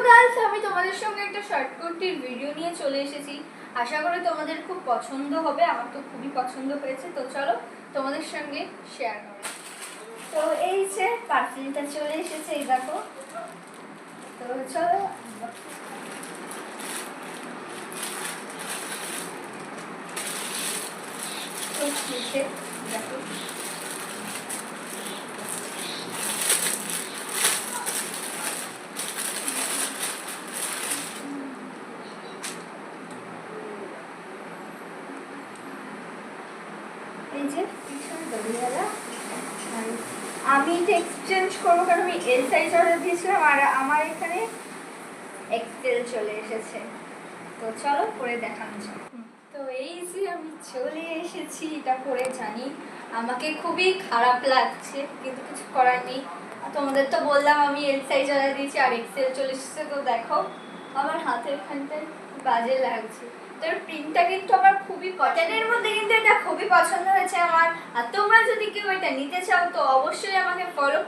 Guys, আমি তোমাদের সঙ্গে একটা শর্ট কুর্তির ভিডিও নিয়ে চলে এসেছি। আশা করি তোমাদের খুব পছন্দ হবে। আমার তো খুবই পছন্দ হয়েছে। তো চলো তোমাদের সঙ্গে শেয়ার করি। তো এই যে পার্সেলটা চলে এসেছে, এই দেখো। তো চলো দেখো। এই যে পিছনে দড়িওয়ালা। আমি এটা এক্সচেঞ্জ করবো, কারণ আমি এল সাইজ অর্ডার দিয়েছিলাম আর আমার এখানে এক্সেল চলে এসেছে। তো চলো পরে দেখানো যাক। তো এই যে আমি চলে এসেছি, এটা পরে জানি আমাকে খুবই খারাপ লাগছে, কিন্তু কিছু করার নেই। তোমাদের তো বললাম আমি এল সাইজ অর্ডার দিয়েছি আর এক্সেল চলে এসেছে। তো দেখো আমার হাতের এখানটায় বাজে লাগছে। তোর প্রিন্টটা কিন্তু আমার খুবই কটনের মধ্যে, কিন্তু এটা খুবই পছন্দ হয়েছে আমার। আর তোমরা যদি কেউ এটা নিতে চাও তো অবশ্যই আমাকে ফলো